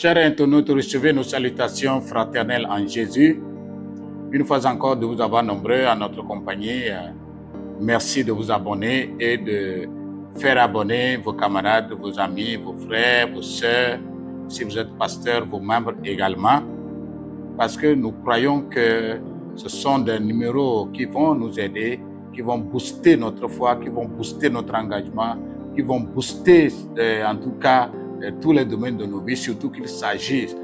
Chers internautes, recevez nos salutations fraternelles en Jésus. Une fois encore, de vous avoir nombreux à notre compagnie. Merci de vous abonner et de faire abonner vos camarades, vos amis, vos frères, vos sœurs, si vous êtes pasteur, vos membres également, parce que nous croyons que ce sont des numéros qui vont nous aider, qui vont booster notre foi, qui vont booster notre engagement, qui vont booster en tout cas tous les domaines de nos vies, surtout qu'il s'agisse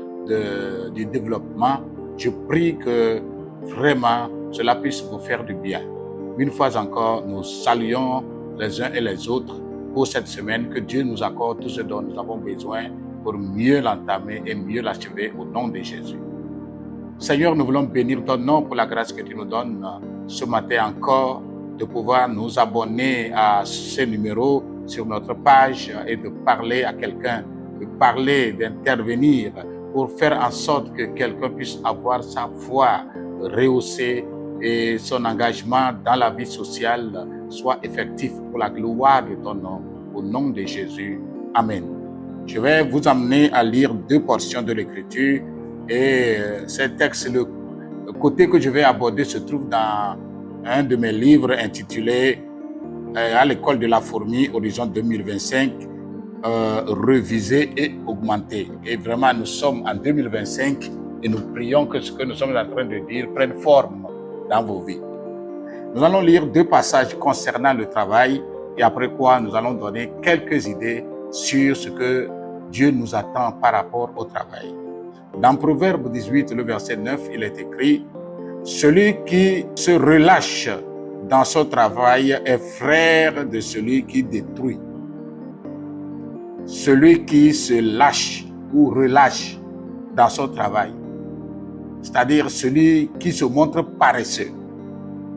du développement. Je prie que vraiment cela puisse vous faire du bien. Une fois encore, nous saluons les uns et les autres pour cette semaine, que Dieu nous accorde tout ce dont nous avons besoin pour mieux l'entamer et mieux l'achever au nom de Jésus. Seigneur, nous voulons bénir ton nom pour la grâce que tu nous donnes ce matin encore de pouvoir nous abonner à ces numéros sur notre page et de parler à quelqu'un, de parler, d'intervenir pour faire en sorte que quelqu'un puisse avoir sa foi rehaussée et son engagement dans la vie sociale soit effectif pour la gloire de ton nom, au nom de Jésus. Amen. Je vais vous amener à lire deux portions de l'Écriture et ces textes, le côté que je vais aborder se trouve dans un de mes livres intitulé à l'école de la fourmi, Horizon 2025, revisé et augmenté. Et vraiment, nous sommes en 2025 et nous prions que ce que nous sommes en train de dire prenne forme dans vos vies. Nous allons lire deux passages concernant le travail et après quoi nous allons donner quelques idées sur ce que Dieu nous attend par rapport au travail. Dans Proverbe 18, le verset 9, il est écrit « Celui qui se relâche dans son travail est frère de celui qui détruit. » Celui qui se lâche ou relâche dans son travail, c'est-à-dire celui qui se montre paresseux,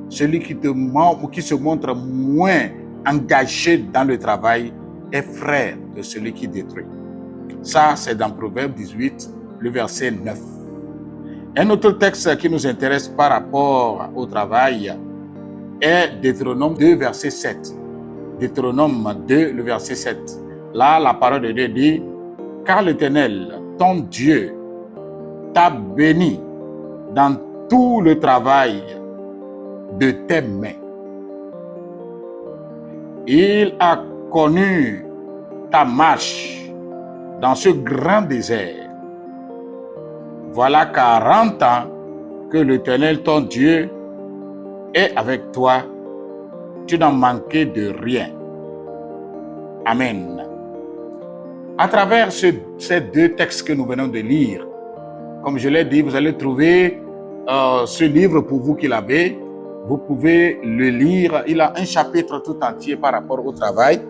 celui qui se montre moins engagé dans le travail est frère de celui qui détruit. Ça, c'est dans Proverbe 18, le verset 9. Un autre texte qui nous intéresse par rapport au travail est Deutéronome 2, verset 7. Deutéronome 2, le verset 7. Là, la parole de Dieu dit « Car l'Éternel, ton Dieu, t'a béni dans tout le travail de tes mains. Il a connu ta marche dans ce grand désert. Voilà 40 ans que l'Éternel, ton Dieu, est avec toi. Tu n'as manqué de rien. » Amen. À travers ces deux textes que nous venons de lire, comme je l'ai dit, vous allez trouver ce livre pour vous qui l'avez. Vous pouvez le lire. Il a un chapitre tout entier par rapport au travail.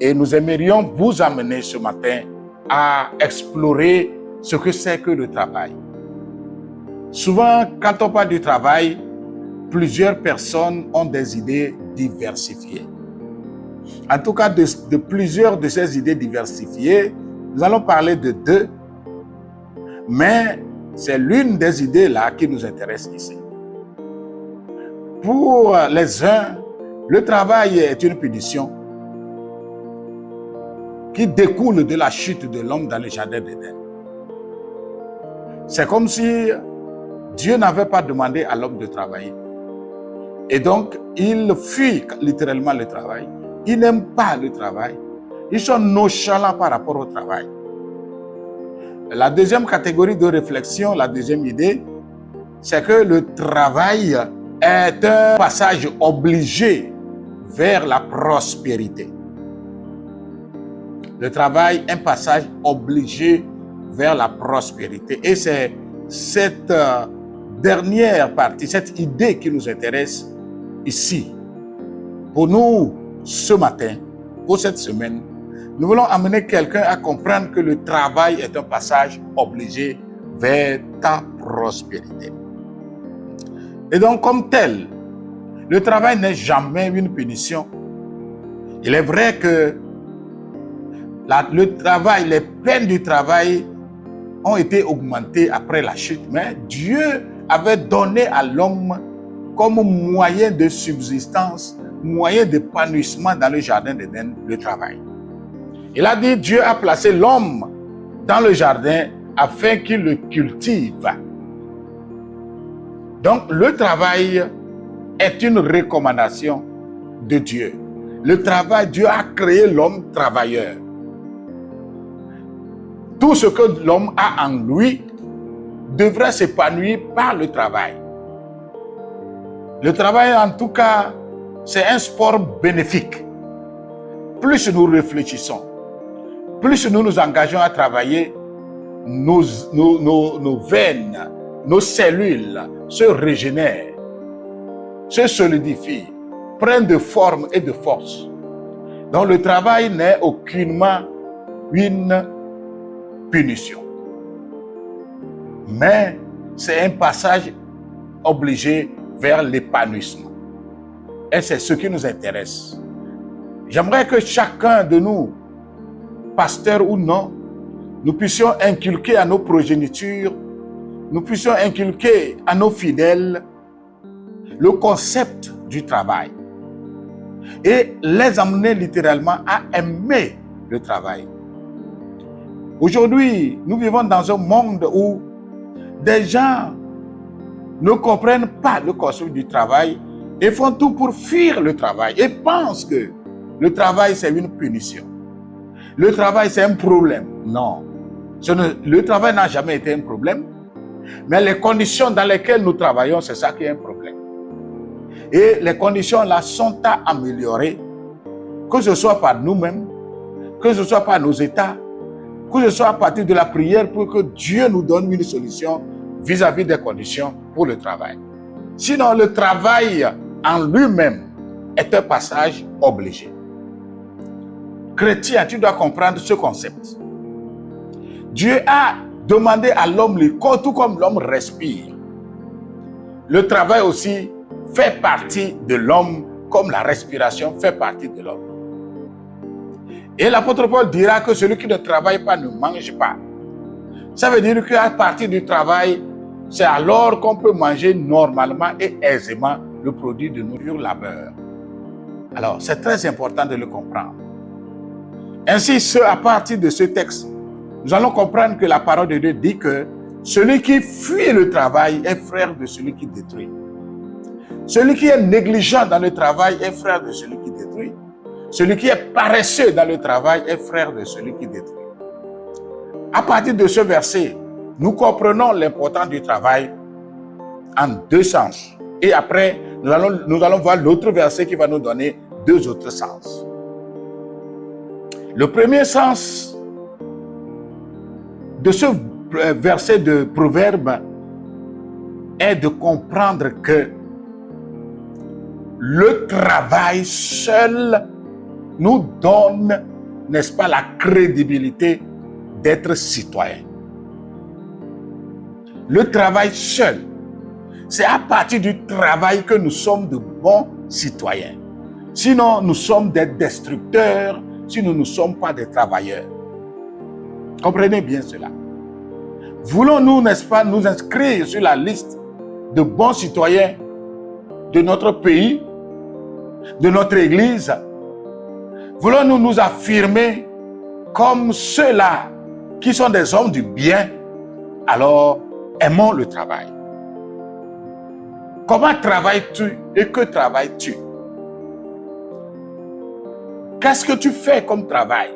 Et nous aimerions vous amener ce matin à explorer ce que c'est que le travail. Souvent, quand on parle du travail, plusieurs personnes ont des idées diversifiées. En tout cas, de plusieurs de ces idées diversifiées, nous allons parler de deux, mais c'est l'une des idées là qui nous intéresse ici. Pour les uns, le travail est une punition qui découle de la chute de l'homme dans le jardin d'Éden. C'est comme si Dieu n'avait pas demandé à l'homme de travailler. Et donc, il fuit littéralement le travail. Ils n'aiment pas le travail. Ils sont nonchalants par rapport au travail. La deuxième catégorie de réflexion, la deuxième idée, c'est que le travail est un passage obligé vers la prospérité. Le travail est un passage obligé vers la prospérité. Et c'est cette dernière partie, cette idée qui nous intéresse ici. Pour nous, ce matin, pour cette semaine, nous voulons amener quelqu'un à comprendre que le travail est un passage obligé vers ta prospérité. Et donc, comme tel, le travail n'est jamais une punition. Il est vrai que le travail, les peines du travail ont été augmentées après la chute, mais Dieu avait donné à l'homme comme moyen de subsistance, moyen d'épanouissement dans le jardin d'Éden, le travail. Il a dit, Dieu a placé l'homme dans le jardin afin qu'il le cultive. Donc, le travail est une recommandation de Dieu. Le travail, Dieu a créé l'homme travailleur. Tout ce que l'homme a en lui devrait s'épanouir par le travail. Le travail, en tout cas, c'est un sport bénéfique. Plus nous réfléchissons, plus nous nous engageons à travailler, nos veines, nos cellules se régénèrent, se solidifient, prennent de forme et de force. Donc le travail n'est aucunement une punition. Mais c'est un passage obligé vers l'épanouissement. Et c'est ce qui nous intéresse. J'aimerais que chacun de nous, pasteur ou non, nous puissions inculquer à nos progénitures, nous puissions inculquer à nos fidèles le concept du travail et les amener littéralement à aimer le travail. Aujourd'hui, nous vivons dans un monde où des gens ne comprennent pas le concept du travail et font tout pour fuir le travail et pensent que le travail c'est une punition. Le travail c'est un problème. Non. Le travail n'a jamais été un problème, mais les conditions dans lesquelles nous travaillons, c'est ça qui est un problème. Et les conditions là sont à améliorer, que ce soit par nous-mêmes, que ce soit par nos États, que ce soit à partir de la prière pour que Dieu nous donne une solution vis-à-vis des conditions pour le travail. Sinon, le travail en lui-même est un passage obligé. Chrétien, tu dois comprendre ce concept. Dieu a demandé à l'homme, tout comme l'homme respire. Le travail aussi fait partie de l'homme, comme la respiration fait partie de l'homme. Et l'apôtre Paul dira que celui qui ne travaille pas ne mange pas. Ça veut dire qu'à partir du travail, c'est alors qu'on peut manger normalement et aisément le produit de nos labeurs. Alors, c'est très important de le comprendre. Ainsi, à partir de ce texte, nous allons comprendre que la parole de Dieu dit que celui qui fuit le travail est frère de celui qui détruit. Celui qui est négligent dans le travail est frère de celui qui détruit. Celui qui est paresseux dans le travail est frère de celui qui détruit. À partir de ce verset, nous comprenons l'importance du travail en deux sens. Et après, nous allons voir l'autre verset qui va nous donner deux autres sens. Le premier sens de ce verset de Proverbe est de comprendre que le travail seul nous donne, n'est-ce pas, la crédibilité d'être citoyen. Le travail seul, c'est à partir du travail que nous sommes de bons citoyens. Sinon, nous sommes des destructeurs, si nous ne sommes pas des travailleurs. Comprenez bien cela. Voulons-nous, n'est-ce pas, nous inscrire sur la liste de bons citoyens de notre pays, de notre Église? Voulons-nous nous affirmer comme ceux-là qui sont des hommes du bien? Alors, aimons le travail. Comment travailles-tu et que travailles-tu? Qu'est-ce que tu fais comme travail?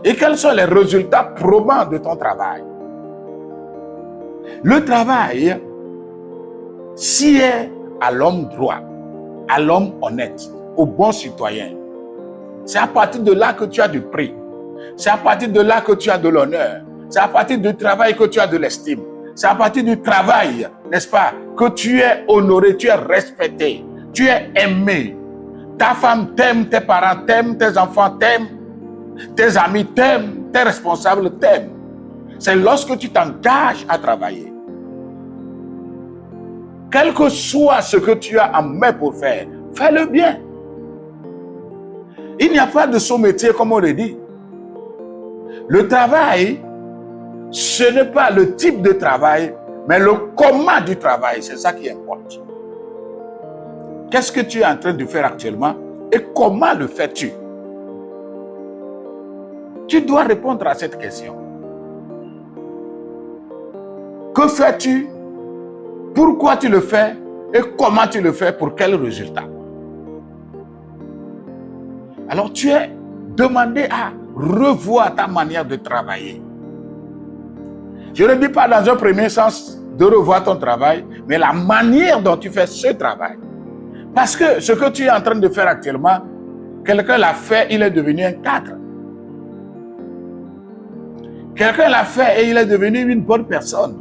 Et quels sont les résultats probants de ton travail? Le travail, s'il est à l'homme droit, à l'homme honnête, au bon citoyen, c'est à partir de là que tu as du prix. C'est à partir de là que tu as de l'honneur. C'est à partir du travail que tu as de l'estime. C'est à partir du travail, n'est-ce pas, que tu es honoré, tu es respecté, tu es aimé. Ta femme t'aime, tes parents t'aiment, tes enfants t'aiment, tes amis t'aiment, tes responsables t'aiment. C'est lorsque tu t'engages à travailler. Quel que soit ce que tu as en main pour faire, fais-le bien. Il n'y a pas de sous-métier, comme on le dit. Le travail, ce n'est pas le type de travail, mais le comment du travail, c'est ça qui importe. Qu'est-ce que tu es en train de faire actuellement et comment le fais-tu? Tu dois répondre à cette question. Que fais-tu? Pourquoi tu le fais? Et comment tu le fais? Pour quel résultat? Alors tu es demandé à revoir ta manière de travailler. Je ne dis pas dans un premier sens de revoir ton travail, mais la manière dont tu fais ce travail. Parce que ce que tu es en train de faire actuellement, quelqu'un l'a fait, il est devenu un cadre. Quelqu'un l'a fait et il est devenu une bonne personne.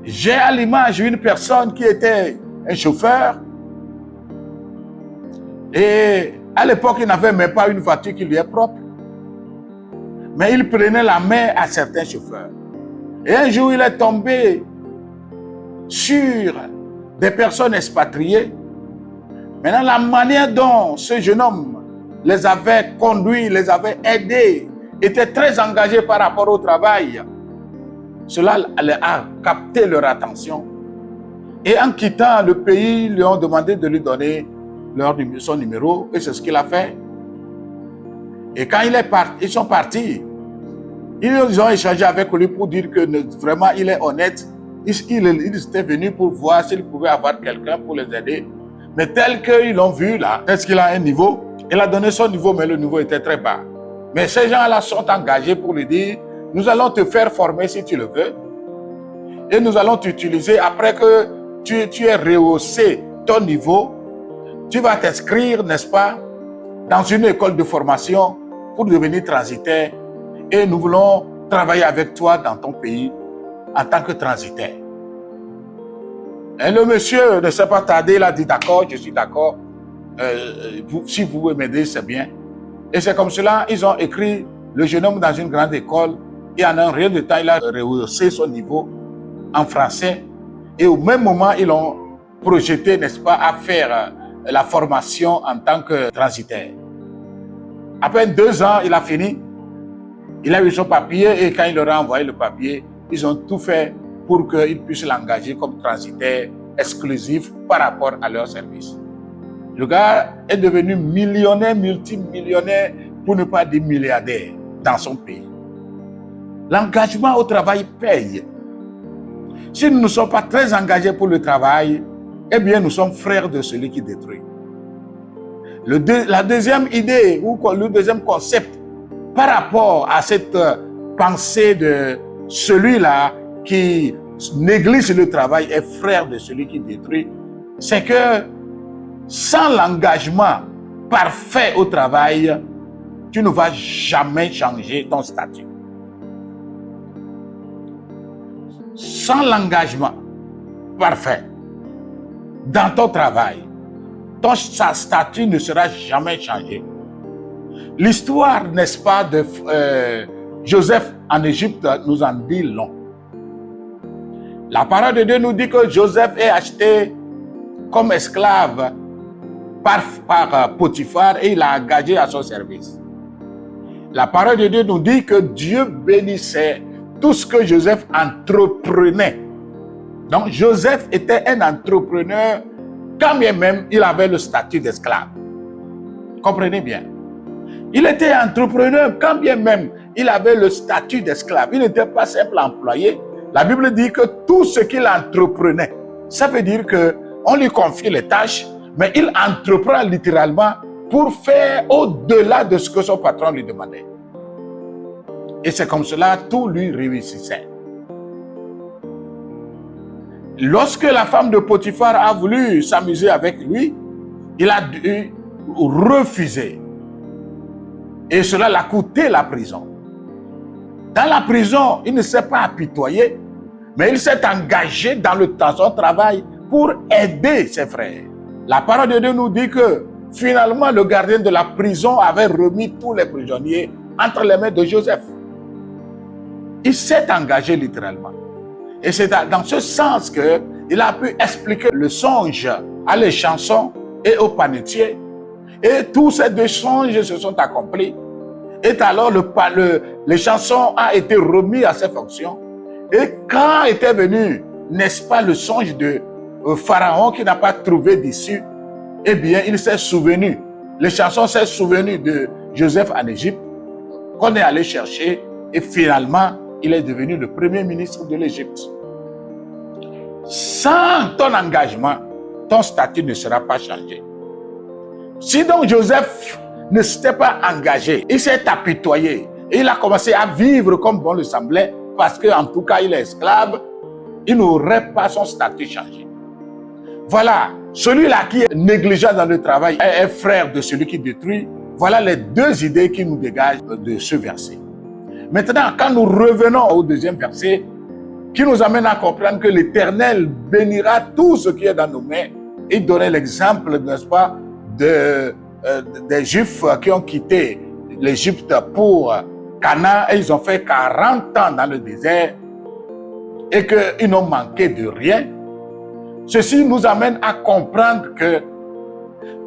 J'ai à l'image une personne qui était un chauffeur et à l'époque, il n'avait même pas une voiture qui lui est propre. Mais il prenait la main à certains chauffeurs. Et un jour, il est tombé sur des personnes expatriées. Maintenant, la manière dont ce jeune homme les avait conduits, les avait aidés, était très engagé par rapport au travail. Cela a capté leur attention. Et en quittant le pays, ils lui ont demandé de lui donner son numéro, et c'est ce qu'il a fait. Et quand ils sont partis, ils ont échangé avec lui pour dire que vraiment il est honnête. Ils étaient venus pour voir s'ils pouvaient avoir quelqu'un pour les aider. Mais tel qu'ils l'ont vu là, est-ce qu'il a un niveau? Il a donné son niveau, mais le niveau était très bas. Mais ces gens-là sont engagés pour lui dire, nous allons te faire former si tu le veux. Et nous allons t'utiliser après que tu aies rehaussé ton niveau. Tu vas t'inscrire, n'est-ce pas, dans une école de formation pour devenir transitaire. Et nous voulons travailler avec toi dans ton pays en tant que transitaire. Et le monsieur ne s'est pas tardé, il a dit d'accord, je suis d'accord. Si vous pouvez m'aider, c'est bien. Et c'est comme cela, ils ont écrit le jeune homme dans une grande école. Et en un rien de temps, il a rehaussé son niveau en français. Et au même moment, ils l'ont projeté, n'est-ce pas, à faire la formation en tant que transitaire. Après 2 ans, il a fini. Il a eu son papier et quand il leur a envoyé le papier, ils ont tout fait pour qu'ils puissent l'engager comme transitaire exclusif par rapport à leur service. Le gars est devenu millionnaire, multimillionnaire, pour ne pas dire milliardaire dans son pays. L'engagement au travail paye. Si nous ne sommes pas très engagés pour le travail, eh bien nous sommes frères de celui qui détruit. La deuxième idée ou le deuxième concept par rapport à cette pensée de celui-là qui néglige le travail est frère de celui qui détruit, c'est que sans l'engagement parfait au travail, tu ne vas jamais changer ton statut. Sans l'engagement parfait dans ton travail, ton statut ne sera jamais changé. L'histoire, n'est-ce pas, de Joseph en Égypte nous en dit long. La parole de Dieu nous dit que Joseph est acheté comme esclave par Potiphar et il l'a engagé à son service. La parole de Dieu nous dit que Dieu bénissait tout ce que Joseph entreprenait. Donc Joseph était un entrepreneur quand bien même il avait le statut d'esclave. Comprenez bien. Il était entrepreneur quand bien même il avait le statut d'esclave. Il n'était pas simple employé. La Bible dit que tout ce qu'il entreprenait, ça veut dire qu'on lui confie les tâches, mais il entreprend littéralement pour faire au-delà de ce que son patron lui demandait. Et c'est comme cela, tout lui réussissait. Lorsque la femme de Potiphar a voulu s'amuser avec lui, il a dû refuser. Et cela l'a coûté la prison. Dans la prison, il ne s'est pas apitoyé, mais il s'est engagé dans son travail pour aider ses frères. La parole de Dieu nous dit que finalement, le gardien de la prison avait remis tous les prisonniers entre les mains de Joseph. Il s'est engagé littéralement. Et c'est dans ce sens qu'il a pu expliquer le songe à les chansons et aux panetiers. Et tous ces 2 songes se sont accomplis. Et alors, les chansons a été remis à ses fonctions. Et quand était venu, n'est-ce pas, le songe de Pharaon qui n'a pas trouvé d'issue, eh bien, il s'est souvenu. Les chansons s'est souvenu de Joseph en Égypte, qu'on est allé chercher. Et finalement, il est devenu le premier ministre de l'Égypte. Sans ton engagement, ton statut ne sera pas changé. Si donc Joseph ne s'était pas engagé, il s'est apitoyé, et il a commencé à vivre comme bon le semblait, parce qu'en tout cas il est esclave, il n'aurait pas son statut changé. Voilà, celui-là qui est négligent dans le travail est frère de celui qui détruit. Voilà les deux idées qui nous dégagent de ce verset. Maintenant, quand nous revenons au deuxième verset, qui nous amène à comprendre que l'Éternel bénira tout ce qui est dans nos mains, il donnait l'exemple, n'est-ce pas, des Juifs qui ont quitté l'Égypte pour Canaan et ils ont fait 40 ans dans le désert et qu'ils n'ont manqué de rien. Ceci nous amène à comprendre que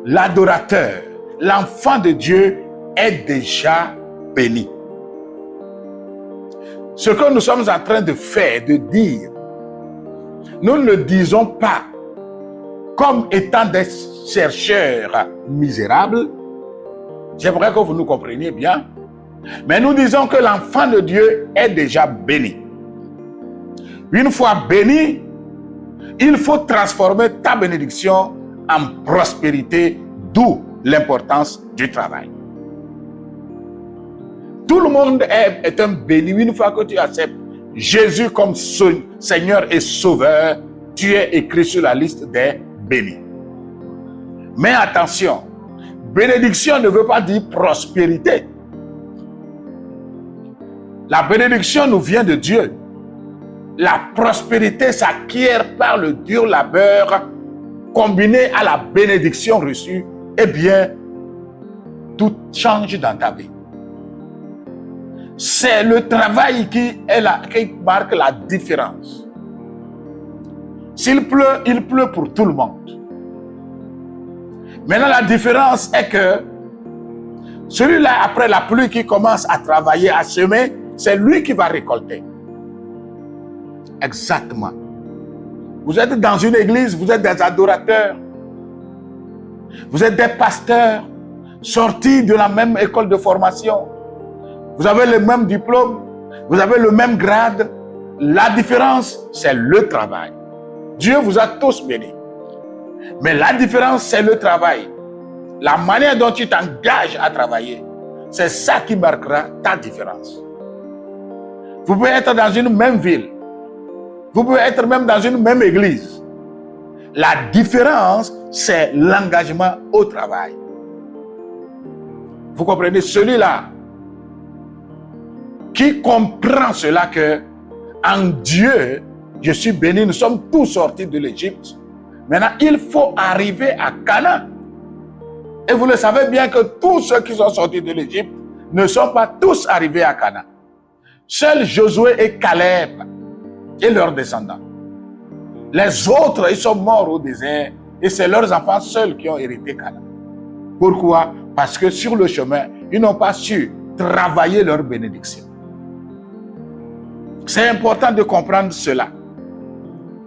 l'adorateur, l'enfant de Dieu est déjà béni. Ce que nous sommes en train de faire, de dire, nous ne le disons pas comme étant des chercheurs misérables. J'aimerais que vous nous compreniez bien. Mais nous disons que l'enfant de Dieu est déjà béni. Une fois béni, il faut transformer ta bénédiction en prospérité, d'où l'importance du travail. Tout le monde est un béni. Une fois que tu acceptes Jésus comme Seigneur et Sauveur, tu es écrit sur la liste des bénis. Mais attention, bénédiction ne veut pas dire prospérité. La bénédiction nous vient de Dieu. La prospérité s'acquiert par le dur labeur combiné à la bénédiction reçue. Eh bien, tout change dans ta vie. C'est le travail qui marque la différence. S'il pleut, il pleut pour tout le monde. Maintenant, la différence est que celui-là, après la pluie qui commence à travailler, à semer, c'est lui qui va récolter. Exactement. Vous êtes dans une église, vous êtes des adorateurs, vous êtes des pasteurs, sortis de la même école de formation. Vous avez le même diplôme, vous avez le même grade. La différence, c'est le travail. Dieu vous a tous bénis. Mais la différence, c'est le travail. La manière dont tu t'engages à travailler, c'est ça qui marquera ta différence. Vous pouvez être dans une même ville. Vous pouvez être même dans une même église. La différence, c'est l'engagement au travail. Vous comprenez, celui-là qui comprend cela que en Dieu, je suis béni, nous sommes tous sortis de l'Égypte. Maintenant, il faut arriver à Canaan. Et vous le savez bien que tous ceux qui sont sortis de l'Égypte ne sont pas tous arrivés à Canaan. Seuls Josué et Caleb et leurs descendants. Les autres, ils sont morts au désert et c'est leurs enfants seuls qui ont hérité Canaan. Pourquoi? Parce que sur le chemin, ils n'ont pas su travailler leur bénédiction. C'est important de comprendre cela,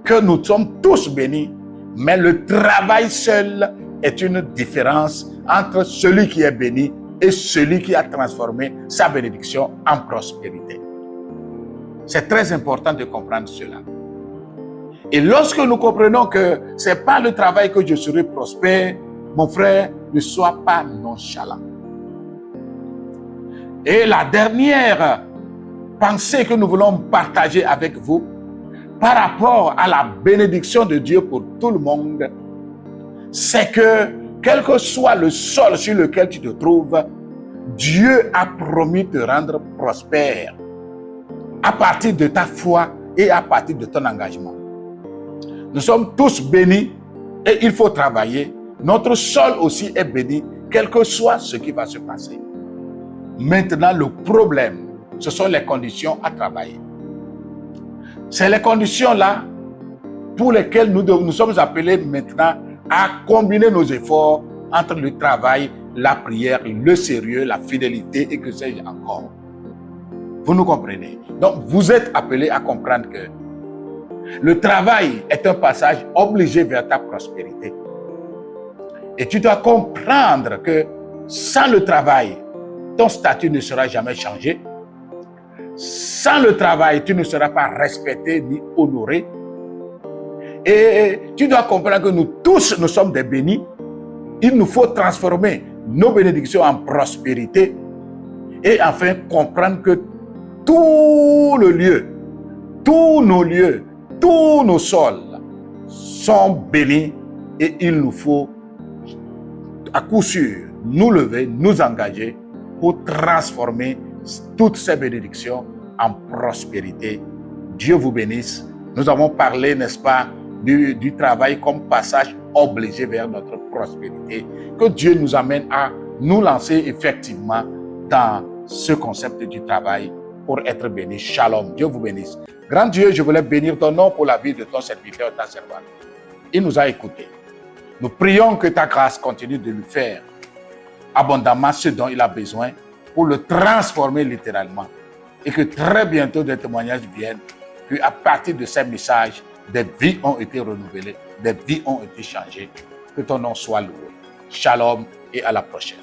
que nous sommes tous bénis, mais le travail seul est une différence entre celui qui est béni et celui qui a transformé sa bénédiction en prospérité. C'est très important de comprendre cela. Et lorsque nous comprenons que ce n'est pas le travail que je serai prospère, mon frère, ne sois pas nonchalant. Et la dernière pensée que nous voulons partager avec vous par rapport à la bénédiction de Dieu pour tout le monde, c'est que quel que soit le sol sur lequel tu te trouves, Dieu a promis de te rendre prospère à partir de ta foi et à partir de ton engagement. Nous sommes tous bénis et il faut travailler. Notre sol aussi est béni, quel que soit ce qui va se passer. Maintenant, le problème, ce sont les conditions à travailler. C'est les conditions-là pour lesquelles nous sommes appelés maintenant à combiner nos efforts entre le travail, la prière, le sérieux, la fidélité et que sais-je encore. Vous nous comprenez? Donc, vous êtes appelés à comprendre que le travail est un passage obligé vers ta prospérité. Et tu dois comprendre que sans le travail, ton statut ne sera jamais changé. Sans le travail, tu ne seras pas respecté ni honoré. Et tu dois comprendre que nous tous, nous sommes des bénis. Il nous faut transformer nos bénédictions en prospérité et enfin comprendre que tout le lieu, tous nos lieux, tous nos sols sont bénis et il nous faut à coup sûr nous lever, nous engager pour transformer toutes ces bénédictions en prospérité. Dieu vous bénisse. Nous avons parlé, n'est-ce pas, du travail comme passage obligé vers notre prospérité. Que Dieu nous amène à nous lancer effectivement dans ce concept du travail pour être béni. Shalom. Dieu vous bénisse. Grand Dieu, je voulais bénir ton nom pour la vie de ton serviteur, ta servante. Il nous a écoutés. Nous prions que ta grâce continue de lui faire abondamment ce dont il a besoin pour le transformer littéralement. Et que très bientôt des témoignages viennent, qu'à partir de ces messages, des vies ont été renouvelées, des vies ont été changées. Que ton nom soit loué. Shalom et à la prochaine.